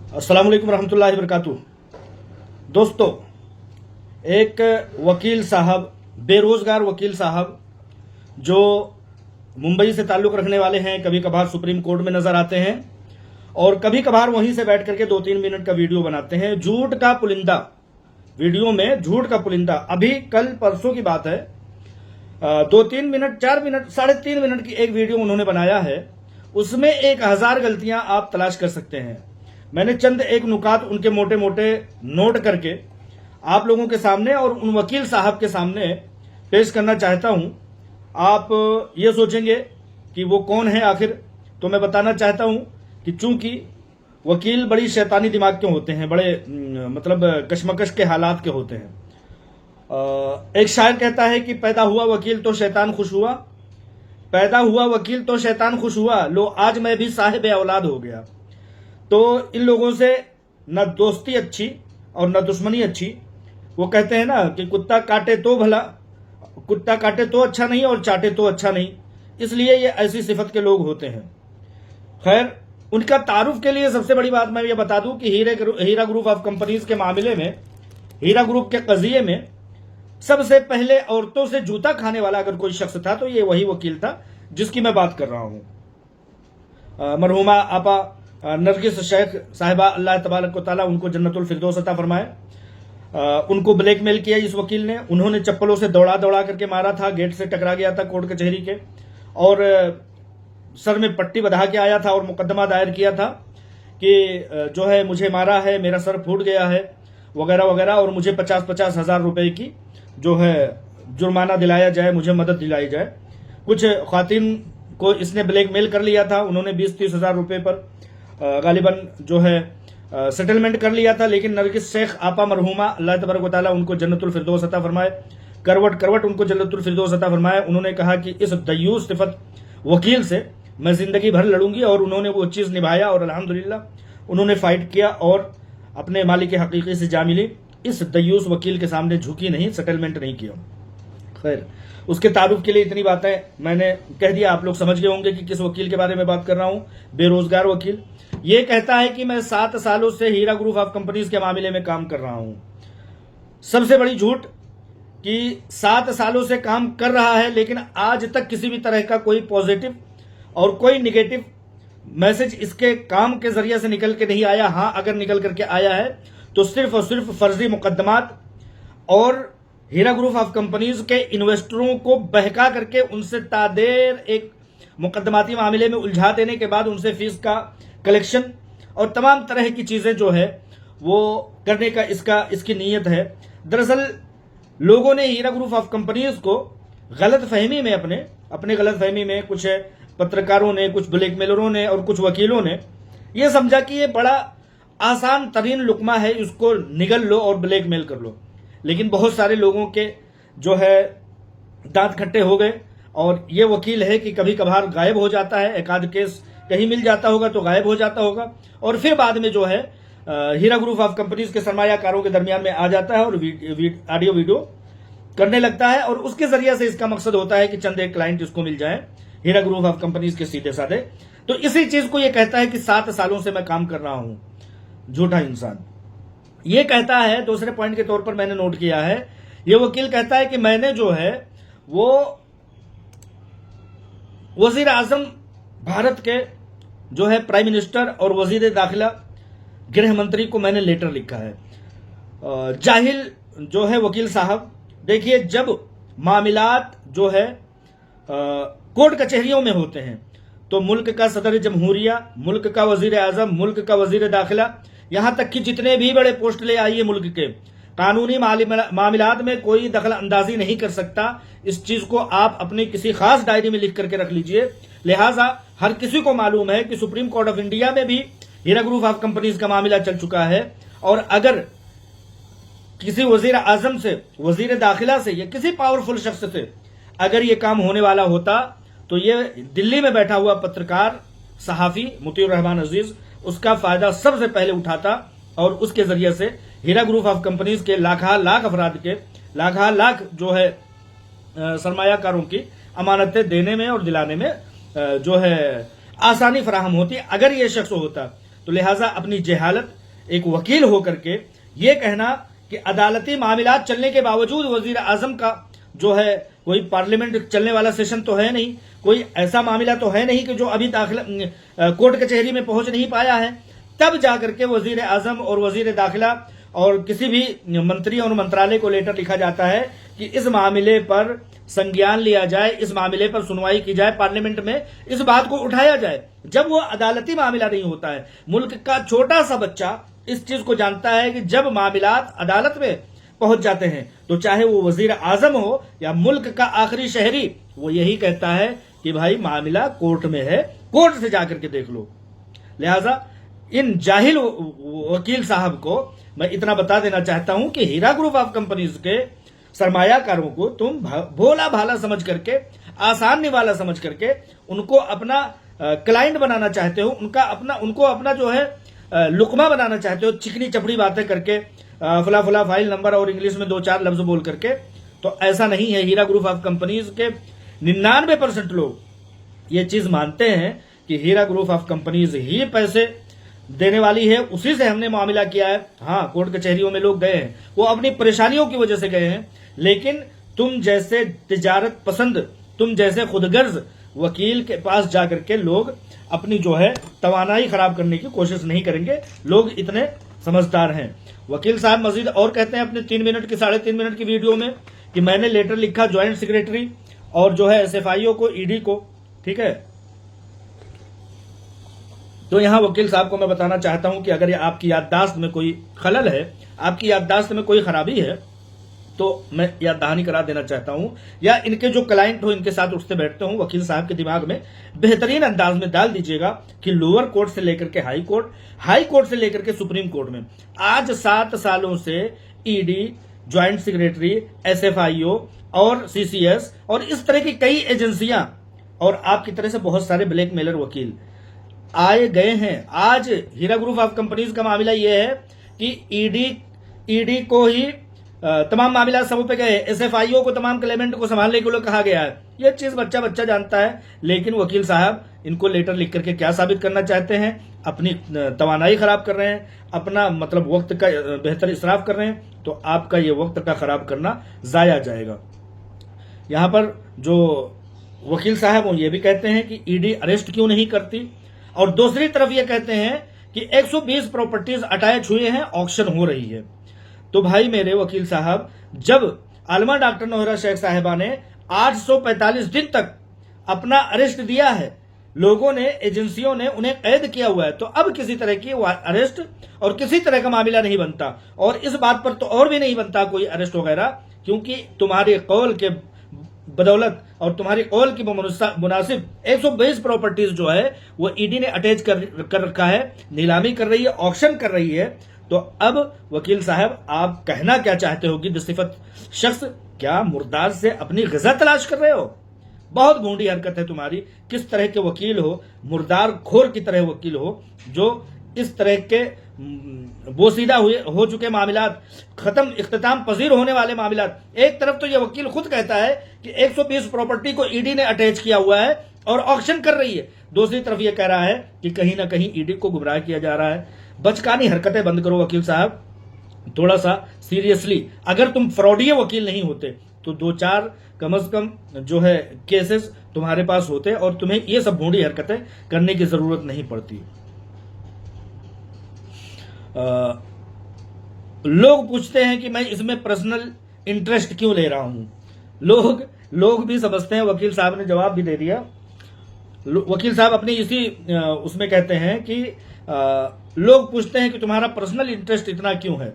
अस्सलाम वालेकुम रहमतुल्लाहि वबरकातुहू। दोस्तों, एक वकील साहब, बेरोजगार वकील साहब जो मुंबई से ताल्लुक़ रखने वाले हैं, कभी कभार सुप्रीम कोर्ट में नज़र आते हैं और कभी कभार वहीं से बैठ करके 2-3 मिनट का वीडियो बनाते हैं। झूठ का पुलिंदा, वीडियो में झूठ का पुलिंदा। अभी कल परसों की बात है, 2-3 मिनट, 4 मिनट, 3.5 मिनट की एक वीडियो उन्होंने बनाया है। उसमें 1000 गलतियां आप तलाश कर सकते हैं। मैंने चंद एक नुकात उनके मोटे मोटे नोट करके आप लोगों के सामने और उन वकील साहब के सामने पेश करना चाहता हूं। आप ये सोचेंगे कि वो कौन है आखिर, तो मैं बताना चाहता हूं कि चूंकि वकील बड़ी शैतानी दिमाग के होते हैं, बड़े मतलब कशमकश के हालात के होते हैं। एक शायर कहता है कि पैदा हुआ वकील तो शैतान खुश हुआ, पैदा हुआ वकील तो शैतान खुश हुआ, लो आज मैं भी साहिब औलाद हो गया। तो इन लोगों से न दोस्ती अच्छी और न दुश्मनी अच्छी। वो कहते हैं ना कि कुत्ता काटे तो भला, कुत्ता काटे तो अच्छा नहीं और चाटे तो अच्छा नहीं, इसलिए ये ऐसी सिफत के लोग होते हैं। खैर, उनका तारुफ के लिए सबसे बड़ी बात मैं ये बता दूं कि हीरा ग्रुप ऑफ कंपनीज के मामले में, हीरा ग्रुप के कजिए में सबसे पहले औरतों से जूता खाने वाला अगर कोई शख्स था तो ये वही वकील था जिसकी मैं बात कर रहा हूं। मरहुमा आपा नरगिस शेख साहिबा, अल्लाह तबारक व तआला उनको जन्नतुल फिरदौस अता फरमाए। उनको ब्लैकमेल किया इस वकील ने। उन्होंने चप्पलों से दौड़ा दौड़ा करके मारा था, गेट से टकरा गया था कोर्ट कचहरी के, और सर में पट्टी बंधा के आया था और मुकदमा दायर किया था कि जो है मुझे मारा है, मेरा सर फूट गया है वगैरह वगैरह, और मुझे 50-50 हज़ार रुपए की जो है जुर्माना दिलाया जाए, मुझे मदद दिलाई जाए। कुछ ख्वातीन को इसने ब्लैकमेल कर लिया था, उन्होंने 20-30 हज़ार रुपए पर गालिबन जो है सेटलमेंट कर लिया था। लेकिन नरगिस शेख आपा मरहुमा, अल्लाह तबारक व तआला उनको जन्नतुल फिरदौस अता फरमाए, करवट करवट उनको जन्नतुल फिरदौस अता फरमाए। उन्होंने कहा कि इस दयूस सिफत वकील से मैं जिंदगी भर लड़ूंगी, और उन्होंने वो चीज़ निभाया और अल्हम्दुलिल्लाह उन्होंने फाइट किया और अपने मालिक हकीकी से जा मिली। इस दयूस वकील के सामने झुकी नहीं, सेटलमेंट नहीं किया। खैर, उसके तारुफ के लिए इतनी बातें मैंने कह दिया, आप लोग समझ गए होंगे कि किस वकील के बारे में बात कर रहा हूं। बेरोजगार वकील ये कहता है कि मैं 7 सालों से हीरा ग्रुप ऑफ कंपनीज के मामले में काम कर रहा हूं। सबसे बड़ी झूठ कि 7 सालों से काम कर रहा है लेकिन आज तक किसी भी तरह का कोई पॉजिटिव और कोई निगेटिव मैसेज इसके काम के जरिए से निकल के नहीं आया। हां, अगर निकल करके आया है तो सिर्फ और सिर्फ फर्जी मुकदमात और हीरा ग्रुप ऑफ कंपनीज के इन्वेस्टरों को बहका करके उनसे तादेर एक मुकदमाती मामले में उलझा देने के बाद उनसे फीस का कलेक्शन और तमाम तरह की चीजें जो है वो करने का इसकी नीयत है। दरअसल लोगों ने हीरा ग्रुप ऑफ कंपनीज को गलत फहमी में, अपने गलत फहमी में कुछ पत्रकारों ने, कुछ ब्लैकमेलरों ने और कुछ वकीलों ने यह समझा कि ये बड़ा आसान तरीन लुकमा है, इसको निगल लो और ब्लैकमेल कर लो। लेकिन बहुत सारे लोगों के जो है दांत खट्टे हो गए, और ये वकील है कि कभी कभार गायब हो जाता है, एक आध केस कहीं मिल जाता होगा तो गायब हो जाता होगा, और फिर बाद में जो है हीरा ग्रुप ऑफ कंपनीज के सरमायाकारों के दरमियान में आ जाता है और ऑडियो वीडियो करने लगता है, और उसके जरिए से इसका मकसद होता है कि चंद एक क्लाइंट इसको मिल जाए हीरा ग्रुप ऑफ कंपनीज के सीधे साधे। तो इसी चीज को ये कहता है कि 7 सालों से मैं काम कर रहा हूं। झूठा इंसान ये कहता है। दूसरे पॉइंट के तौर पर मैंने नोट किया है, ये वकील कहता है कि मैंने जो है वो वजीर आजम भारत के जो है प्राइम मिनिस्टर और वजीर दाखिला गृह मंत्री को मैंने लेटर लिखा है। जाहिल जो है वकील साहब, देखिए जब मामलात जो है कोर्ट कचहरियों में होते हैं तो मुल्क का सदर जमहूरिया, मुल्क का वजीर आजम, मुल्क का वजीर दाखिला, यहां तक कि जितने भी बड़े पोस्ट ले आइए मुल्क के, कानूनी मामलात में कोई दखल अंदाजी नहीं कर सकता। इस चीज को आप अपनी किसी खास डायरी में लिख करके रख लीजिए। लिहाजा हर किसी को मालूम है कि सुप्रीम कोर्ट ऑफ इंडिया में भी हीरा ग्रुप ऑफ कंपनीज का मामला चल चुका है, और अगर किसी वजीर आजम से, वजीर दाखिला से या किसी पावरफुल शख्स से अगर ये काम होने वाला होता तो ये दिल्ली में बैठा हुआ पत्रकार सहाफी मुतीउर रहमान अजीज उसका फायदा सबसे पहले उठाता, और उसके जरिए से हीरा ग्रुप ऑफ कंपनीज के लाख अफराद के लाख जो है सरमायाकारों की अमानतें देने में और दिलाने में जो है आसानी फराहम होती। अगर ये शख्स होता तो लिहाजा अपनी जहालत एक वकील होकर के ये कहना कि अदालती मामलात चलने के बावजूद वजीर आजम का जो है कोई पार्लियामेंट चलने वाला सेशन तो है नहीं, कोई ऐसा मामला तो है नहीं कि जो अभी दाखिला कोर्ट कचहरी में पहुंच नहीं पाया है, तब जाकर के वजीर आजम और वजीर दाखिला और किसी भी मंत्री और मंत्रालय को लेटर लिखा जाता है कि इस मामले पर संज्ञान लिया जाए, इस मामले पर सुनवाई की जाए, पार्लियामेंट में इस बात को उठाया जाए, जब वो अदालती मामला नहीं होता है। मुल्क का छोटा सा बच्चा इस चीज को जानता है कि जब मामलात अदालत में पहुंच जाते हैं तो चाहे वो वजीर आजम हो या मुल्क का आखिरी शहरी, वो यही कहता है कि भाई मामला कोर्ट में है, कोर्ट से जाकर के देख लो। लिहाजा इन जाहिल वकील साहब को मैं इतना बता देना चाहता हूं कि हीरा ग्रुप ऑफ कंपनीज के सरमायाकारों को तुम भोला भाला समझ करके, आसान निवाला समझ करके उनको अपना क्लाइंट बनाना चाहते हो, उनको अपना जो है लुकमा बनाना चाहते हो, चिकनी चपड़ी बातें करके, फला फला फाइल नंबर और इंग्लिश में 2-4 लफ्ज बोल करके। तो ऐसा नहीं है। हीरा ग्रुप ऑफ कंपनीज के 99% लोग ये चीज मानते हैं कि हीरा ग्रुप ऑफ कंपनीज ही पैसे देने वाली है, उसी से हमने मामला किया है। हाँ, कोर्ट कचहरियों में लोग गए हैं, वो अपनी परेशानियों की वजह से गए हैं, लेकिन तुम जैसे तिजारत पसंद, तुम जैसे खुदगर्ज वकील के पास जाकर के लोग अपनी जो है तवानाई खराब करने की कोशिश नहीं करेंगे। लोग इतने समझदार हैं। वकील साहब मजीद और कहते हैं अपने 3 मिनट की 3.5 मिनट की वीडियो में कि मैंने लेटर लिखा ज्वाइंट सेक्रेटरी और जो है SFIO को, ईडी को, ठीक है। तो यहां वकील साहब को मैं बताना चाहता हूं कि अगर ये आपकी याददाश्त में कोई खलल है, आपकी याददाश्त में कोई खराबी है, तो मैं याद दहानी करा देना चाहता हूं, या इनके जो क्लाइंट हो इनके साथ उठते बैठते हूं, वकील साहब के दिमाग में बेहतरीन अंदाज में डाल दीजिएगा कि लोअर कोर्ट से लेकर के हाई कोर्ट, हाई कोर्ट से लेकर के सुप्रीम कोर्ट में आज 7 सालों से ईडी, ज्वाइंट सेक्रेटरी, SFIO और CCS और इस तरह की कई एजेंसियां और आपकी तरह से बहुत सारे ब्लैकमेलर वकील आए गए हैं। आज हीरा ग्रुप ऑफ कंपनीज का मामला यह है कि ईडी को ही तमाम मामला सब पे गए, SFIO को तमाम क्लेमेंट को संभालने के लिए कहा गया है। यह चीज बच्चा जानता है, लेकिन वकील साहब इनको लेटर लिख करके क्या साबित करना चाहते हैं? अपनी तवानाई खराब कर रहे हैं, अपना मतलब वक्त का बेहतर इसराफ कर रहे हैं। तो आपका ये वक्त का खराब करना जाया जाएगा। यहां पर जो वकील साहब ये भी कहते हैं कि ईडी अरेस्ट क्यों नहीं करती, और दूसरी तरफ ये कहते हैं कि 120 प्रॉपर्टीज अटैच हुए हैं, ऑक्शन हो रही है। तो भाई मेरे वकील साहब, जब आलमा डॉक्टर नोहरा शेख साहिबा ने 845 दिन तक अपना अरेस्ट दिया है, लोगों ने, एजेंसियों ने उन्हें कैद किया हुआ है, तो अब किसी तरह की अरेस्ट और किसी तरह का मामला नहीं बनता। और इस बात पर तो और भी नहीं बनता कोई अरेस्ट वगैरह, क्योंकि तुम्हारे कौल के बदौलत और तुम्हारी कौल की मुनासिब 120 प्रॉपर्टीज जो है वो ईडी ने अटैच कर रखा है, नीलामी कर रही है, ऑक्शन कर रही है। तो अब वकील साहब आप कहना क्या चाहते हो कि बेसिफत शख्स क्या मुर्दार से अपनी ग़िज़ा तलाश कर रहे हो? बहुत भोंडी हरकत है तुम्हारी। किस तरह के वकील हो, मुर्दार खोर की तरह वकील हो, जो इस तरह के बोसीदा हो चुके मामलात, खत्म इख्तिताम पजीर होने वाले मामलात। एक तरफ तो यह वकील खुद कहता है कि 120 प्रॉपर्टी को ईडी ने अटैच किया हुआ है और ऑक्शन कर रही है, दूसरी तरफ यह कह रहा है कि कहीं ना कहीं ईडी को गुमराह किया जा रहा है। बचकानी हरकतें बंद करो वकील साहब, थोड़ा सा सीरियसली। अगर तुम फ्रॉडी वकील नहीं होते तो 2-4 कम से कम जो है केसेस तुम्हारे पास होते और तुम्हें ये सब भोंडी हरकतें करने की जरूरत नहीं पड़ती। लोग पूछते हैं कि मैं इसमें पर्सनल इंटरेस्ट क्यों ले रहा हूं। लोग भी समझते हैं, वकील साहब ने जवाब भी दे दिया। वकील साहब अपनी इसी उसमें कहते हैं कि लोग पूछते हैं कि तुम्हारा पर्सनल इंटरेस्ट इतना क्यों है।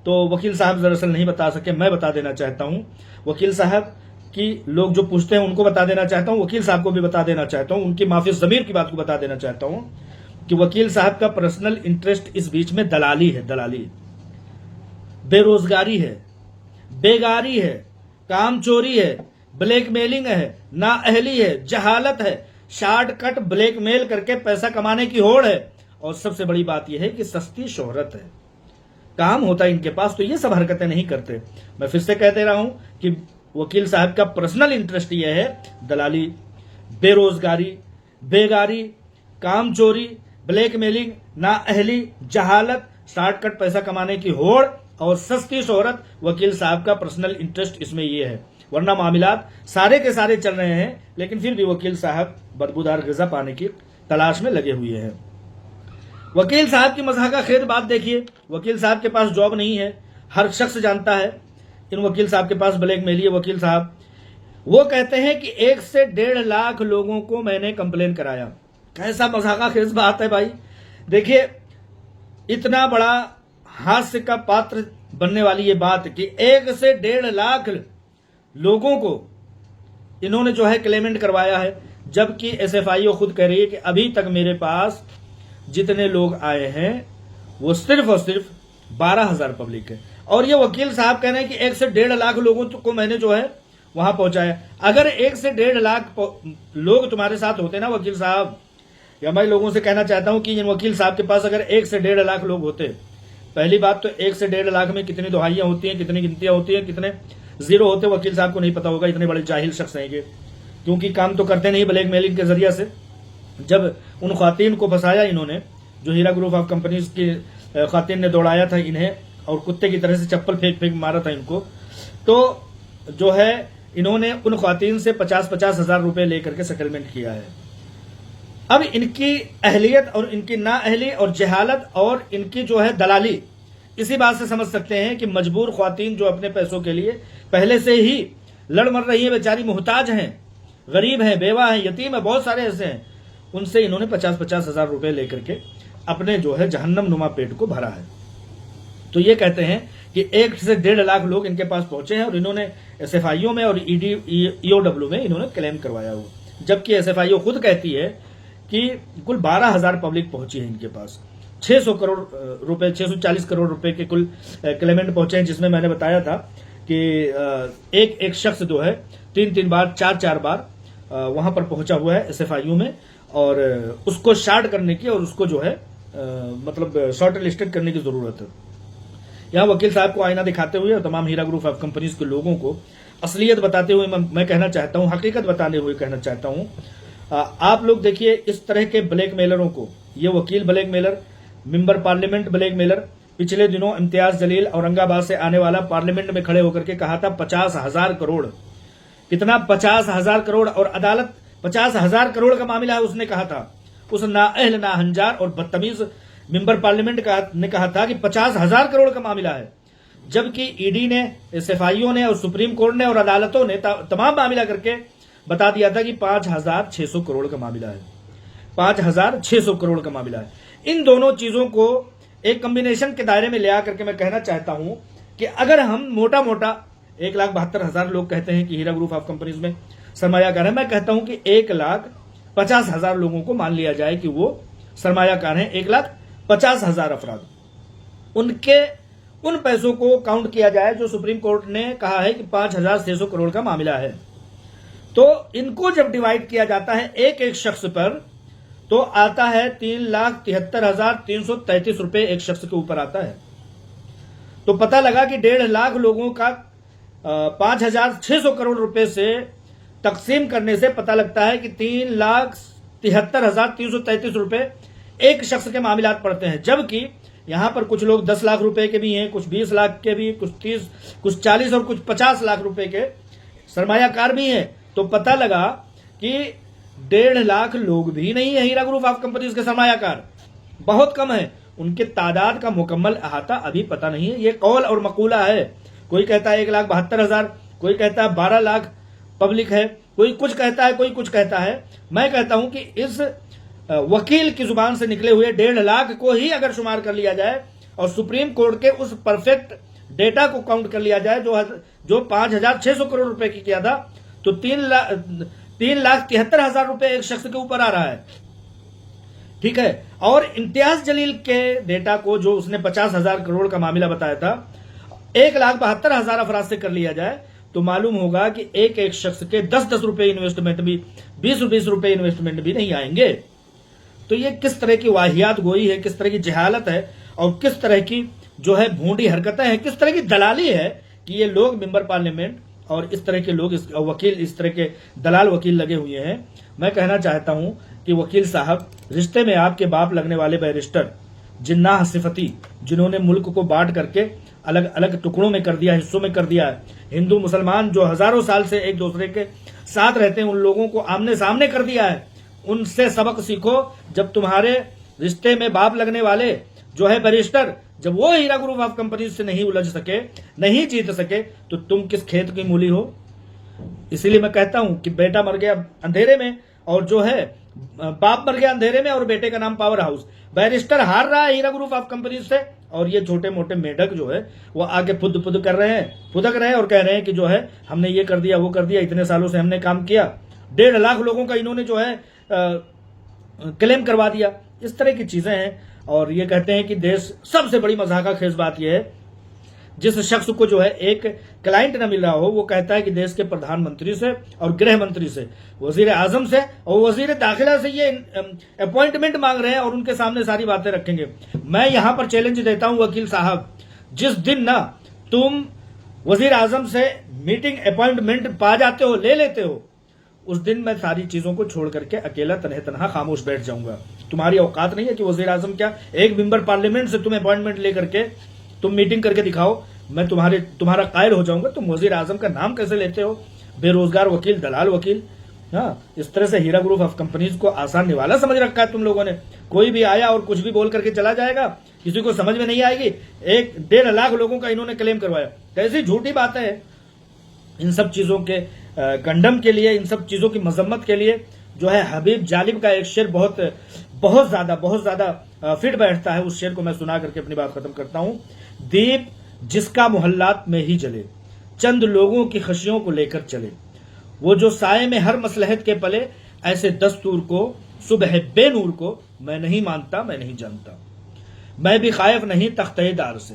तो वकील साहब दरअसल नहीं बता सके, मैं बता देना चाहता हूं। वकील साहब की लोग जो पूछते हैं उनको बता देना चाहता हूं, वकील साहब को भी बता देना चाहता हूं, उनकी माफी ज़मीर की बात को बता देना चाहता हूं कि वकील साहब का पर्सनल इंटरेस्ट इस बीच में दलाली है, दलाली, बेरोजगारी है, बेगारी है, काम चोरी है, ब्लैकमेलिंग है, नाअहली है, जहालत है, शॉर्टकट ब्लैकमेल करके पैसा कमाने की होड़ है, और सबसे बड़ी बात यह है कि सस्ती शोहरत है। काम होता है इनके पास तो ये सब हरकतें नहीं करते। मैं फिर से कह दे रहा हूं कि वकील साहब का पर्सनल इंटरेस्ट यह है दलाली, बेरोजगारी, बेगारी, काम चोरी, ब्लैकमेलिंग, नाअहली, जहालत, शॉर्टकट पैसा कमाने की होड़ और सस्ती शोहरत। वकील साहब का पर्सनल इंटरेस्ट इसमें ये है, वरना मामलात सारे के सारे चल रहे हैं, लेकिन फिर भी वकील साहब बदबूदार ग़िज़ा पाने की तलाश में लगे हुए हैं। वकील साहब की मज़ाक़ा खेद बात देखिए, वकील साहब के पास जॉब नहीं है, हर शख्स जानता है इन वकील साहब के पास ब्लैकमेल है। वकील साहब वो कहते हैं कि 1 से 1.5 लाख लोगों को मैंने कंप्लेन कराया। कैसा मज़ाक़ा खेज बात है भाई। देखिए, इतना बड़ा हास्य का पात्र बनने वाली ये बात कि 1 से 1.5 लाख लोगों को इन्होंने जो है क्लेमेंट करवाया है, जबकि SFIO खुद कह रही है कि अभी तक मेरे पास जितने लोग आए हैं वो सिर्फ और सिर्फ 12,000 पब्लिक है। और ये वकील साहब कह रहे हैं कि 1 से 1.5 लाख लोगों को मैंने जो है वहां पहुंचाया। अगर 1 से 1.5 लाख लोग तुम्हारे साथ होते ना वकील साहब, या मैं लोगों से कहना चाहता हूं कि इन वकील साहब के पास अगर 1 से 1.5 लाख लोग होते, पहली बात तो 1 से 1.5 लाख में कितनी दुहाइयां होती हैं, कितनी गिनतियां होती हैं, कितने जीरो होते, वकील साहब को नहीं पता होगा, इतने बड़े जाहिल शख्स हैं ये, क्योंकि काम तो करते नहीं ब्लैकमेलिंग के जरिए से। जब उन खातिन को फंसाया इन्होंने, जो हीरा ग्रुप ऑफ कंपनीज की खातिन ने दौड़ाया था इन्हें और कुत्ते की तरह से चप्पल फेंक फेंक मारा था इनको, तो जो है इन्होंने उन खातिन से 50-50 हजार रुपए लेकर के सेटलमेंट किया है। अब इनकी अहलियत और इनकी नाअहली और जहालत और इनकी जो है दलाली, इसी बात से समझ सकते हैं कि मजबूर खातिन जो अपने पैसों के लिए पहले से ही लड़ मर रही है, बेचारी मुहताज हैं, गरीब हैं, बेवा हैं, यतीम है, बहुत सारे ऐसे हैं, उनसे इन्होंने 50-50 हजार रुपए लेकर के अपने जो है जहन्नम नुमा पेट को भरा है। तो ये कहते हैं कि 1 से 1.5 लाख लोग इनके पास पहुंचे हैं और इन्होंने SFIO में और EOW में इन्होंने क्लेम करवाया हो, जबकि SFIO खुद कहती है कि कुल 12,000 पब्लिक पहुंची है इनके पास। 600 करोड़ रुपए, 640 करोड़ रुपए के कुल क्लेमेंट पहुंचे हैं, जिसमें मैंने बताया था कि एक एक शख्स जो है 3-3 बार, 4-4 बार वहां पर पहुंचा हुआ है SFIO में, और उसको शार्ट करने की और उसको जो है मतलब शॉर्ट लिस्टेड करने की जरूरत है। यहाँ वकील साहब को आईना दिखाते हुए और तमाम हीरा ग्रुप ऑफ कंपनीज के लोगों को असलियत बताते हुए मैं कहना चाहता हूँ, हकीकत बताते हुए कहना चाहता हूँ, आप लोग देखिए इस तरह के ब्लैकमेलरों को, ये वकील ब्लैकमेलर, मेंबर पार्लियामेंट ब्लैकमेलर, पिछले दिनों इम्तियाज जलील औरंगाबाद से आने वाला पार्लियामेंट में खड़े होकर के कहा था 50,000 करोड़, कितना 50,000 करोड़, और अदालत 50,000 करोड़ का मामला है उसने कहा था। उस नाअहल, नाहंजार और बदतमीज मेंबर पार्लियामेंट ने कहा था कि 50,000 करोड़ का मामला है, जबकि ईडी ने, SFIO ने और सुप्रीम कोर्ट ने और अदालतों ने तमाम मामला करके बता दिया था कि 5,600 करोड़ का मामला है, 5,600 करोड़ का मामला है। इन दोनों चीजों को एक कॉम्बिनेशन के दायरे में ले आकर के मैं कहना चाहता हूं कि अगर हम मोटा मोटा 1,72,000 लोग कहते हैं कि हीरा ग्रुप ऑफ कंपनीज में सरमायाकार है, मैं कहता हूं कि 1,50,000 लोगों को मान लिया जाए कि वो सरमायाकार हैं, 1,50,000 अफराद, उनके उन पैसों को काउंट किया जाए जो सुप्रीम कोर्ट ने कहा है कि 5,600 करोड़ का मामला है। तो इनको जब डिवाइड किया जाता है एक एक शख्स पर, तो आता है 3,73,333 रुपए एक शख्स के ऊपर आता है। तो पता लगा कि 1.5 लाख लोगों का 5,600 करोड़ रुपए से तकसीम करने से पता लगता है कि 3,73,333 रुपए एक शख्स के मामलात पड़ते हैं, जबकि यहां पर कुछ लोग 10 लाख रुपए के भी हैं, कुछ 20 लाख के भी, कुछ 30, कुछ 40 और कुछ 50 लाख रुपए के सरमायाकार भी हैं। तो पता लगा कि 1.5 लाख लोग भी नहीं है हीरा ग्रुप ऑफ कंपनीज के सरमायाकार, बहुत कम है। उनके तादाद का मुकम्मल अहाता अभी पता नहीं है, ये कौल और मकूला है। कोई कहता है 1,72,000, कोई कहता है 12 लाख पब्लिक है, कोई कुछ कहता है, कोई कुछ कहता है। मैं कहता हूं कि इस वकील की जुबान से निकले हुए 1.5 लाख को ही अगर शुमार कर लिया जाए और सुप्रीम कोर्ट के उस परफेक्ट डेटा को काउंट कर लिया जाए जो 5,600 करोड़ रुपए की किया था, तो 3,73,000 रुपए एक शख्स के ऊपर आ रहा है, ठीक है। और इम्तियाज जलील के डेटा को, जो उसने 50,000 करोड़ का मामला बताया था, 1,72,000 अफराद से कर लिया जाए तो मालूम होगा कि एक एक शख्स के 10-10 रुपए इन्वेस्टमेंट भी, 20-20 रुपए इन्वेस्टमेंट भी नहीं आएंगे। तो ये किस तरह की वाहियात गोई है, किस तरह की जहालत है और किस तरह की जो है भूंडी हरकतें हैं, किस तरह की दलाली है कि ये लोग मेंबर पार्लियामेंट और इस तरह के लोग, वकील, इस तरह के दलाल वकील लगे हुए हैं। मैं कहना चाहता हूं कि वकील साहब, रिश्ते में आपके बाप लगने वाले बैरिस्टर जिन्नाह सिफती, जिन्होंने मुल्क को बांट करके अलग अलग टुकड़ों में कर दिया, हिस्सों में कर दिया है, हिंदू मुसलमान जो हजारों साल से एक दूसरे के साथ रहते हैं उन लोगों को आमने सामने कर दिया है, उनसे सबक सीखो। जब तुम्हारे रिश्ते में बाप लगने वाले जो है बैरिस्टर, जब वो हीरा ग्रुप ऑफ कंपनी से नहीं उलझ सके, नहीं जीत सके, तो तुम किस खेत की मूली हो। इसीलिए मैं कहता हूं कि बेटा मर गया अंधेरे में और जो है बाप मर गया अंधेरे में और बेटे का नाम पावर हाउस। बैरिस्टर हार रहा है हीरा ग्रुप ऑफ कंपनी से और ये छोटे मोटे मेढक जो है वो आगे फुद फुद कर रहे हैं, फुदक रहे हैं और कह रहे हैं कि जो है हमने ये कर दिया, वो कर दिया, इतने सालों से हमने काम किया, 1.5 लाख लोगों का इन्होंने जो है क्लेम करवा दिया। इस तरह की चीजें हैं और ये कहते हैं कि देश, सबसे बड़ी मजाका खेज बात यह है, जिस शख्स को जो है एक क्लाइंट न मिल रहा हो वो कहता है कि देश के प्रधानमंत्री से और गृह मंत्री से, वजीर आजम से और वजीर दाखिला से ये अपॉइंटमेंट मांग रहे हैं और उनके सामने सारी बातें रखेंगे। मैं यहां पर चैलेंज देता हूं वकील साहब, जिस दिन ना तुम वजीर आजम से मीटिंग अपॉइंटमेंट पा जाते हो, ले लेते हो, उस दिन मैं सारी चीजों को छोड़ करके अकेला तनह तनहा खामोश बैठ जाऊंगा। तुम्हारी औकात नहीं है कि वजीर आजम क्या, एक मेंबर पार्लियामेंट से तुम अपॉइंटमेंट लेकर के तुम मीटिंग करके दिखाओ, मैं तुम्हारा कायल हो जाऊंगा। तुम वजीर आजम का नाम कैसे लेते हो, बेरोजगार वकील, दलाल वकील। हाँ, इस तरह से हीरा ग्रुप ऑफ कंपनीज को आसान निवाला समझ रखा है तुम लोगों ने। कोई भी आया और कुछ भी बोल करके चला जाएगा, किसी को समझ में नहीं आएगी। 1.5 लाख लोगों का इन्होंने क्लेम करवाया, कैसी झूठी बातें हैं। इन सब चीजों के कंडम के लिए, इन सब चीजों की मजम्मत के लिए जो है हबीब जालिब का एक शेर बहुत ज्यादा फिट बैठता है। उस शेर को मैं सुना करके अपनी बात खत्म करता हूं। दीप जिसका मोहल्लात में ही जले, चंद लोगों की खुशियों को लेकर चले, वो जो साए में हर मसलहत के पले, ऐसे दस्तूर को सुबह बेनूर को मैं नहीं मानता, मैं नहीं जानता। मैं भी खायफ नहीं तख्तेदार से,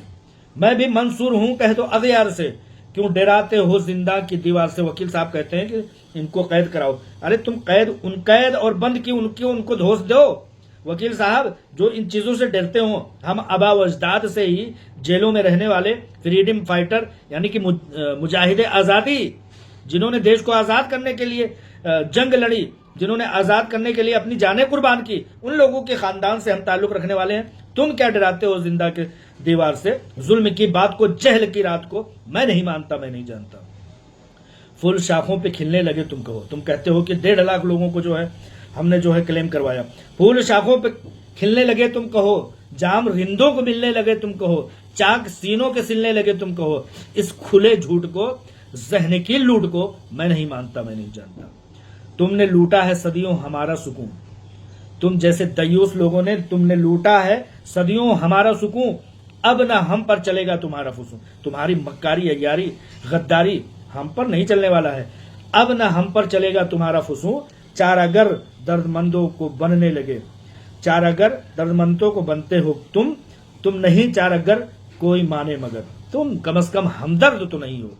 मैं भी मंसूर हूं कह दो अगयार से, क्यों डराते हो जिंदा की दीवार से। वकील साहब कहते हैं कि इनको कैद कराओ। अरे तुम कैद और बंद की उनको धोस दो। वकील साहब जो इन चीजों से डरते हो, हम आबा व अजदाद से ही जेलों में रहने वाले फ्रीडम फाइटर यानी कि मुजाहिदे आजादी, जिन्होंने देश को आजाद करने के लिए जंग लड़ी, जिन्होंने आजाद करने के लिए अपनी जानें कुर्बान की, उन लोगों के खानदान से हम ताल्लुक रखने वाले हैं। तुम क्या डराते हो जिंदा के दीवार से। जुल्म की बात को, जहल की रात को मैं नहीं मानता, मैं नहीं जानता। फूल शाखों पे खिलने लगे तुम कहो, तुम कहते हो कि 1.5 लाख लोगों को जो है हमने जो है क्लेम करवाया। फूल शाखों पे खिलने लगे तुम कहो, जाम रिंदों को मिलने लगे तुम कहो, चाक सीनों के सिलने लगे तुम कहो। इस खुले झूठ को, जहन की लूट को मैं नहीं मानता, मैं नहीं जानता। तुमने लूटा है सदियों हमारा सुकून, तुम जैसे दयूस लोगों ने तुमने लूटा है सदियों हमारा सुकून। अब ना हम पर चलेगा तुम्हारा फुसूं। तुम्हारी मक्कारी, अयारी, गद्दारी हम पर नहीं चलने वाला है। अब ना हम पर चलेगा तुम्हारा फुसूं। चारागर दर्दमंदों को बनने लगे, चारागर दर्दमंदों को बनते हो तुम नहीं चारागर कोई माने मगर। तुम कम से कम हमदर्द तो नहीं हो,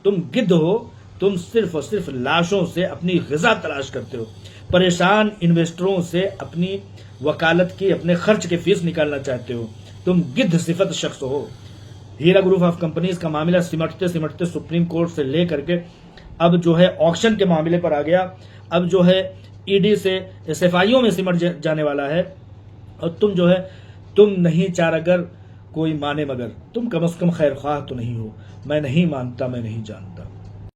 तुम गिद्ध हो। तुम सिर्फ और सिर्फ लाशों से अपनी ग़िज़ा तलाश करते हो, परेशान इन्वेस्टरों से अपनी वकालत की, अपने खर्च की फीस निकालना चाहते हो। तुम गिद्ध सिफत शख्स हो। हीरा ग्रुप ऑफ कंपनीज का मामला सिमटते सिमटते सुप्रीम कोर्ट से लेकर के अब जो है ऑक्शन के मामले पर आ गया। अब जो है ईडी से एसएफआईओ में सिमट जाने वाला है। और तुम जो है, तुम नहीं चारागर कोई माने मगर। तुम कम से कम खैर ख्वाह तो नहीं हो। मैं नहीं मानता, मैं नहीं जानता।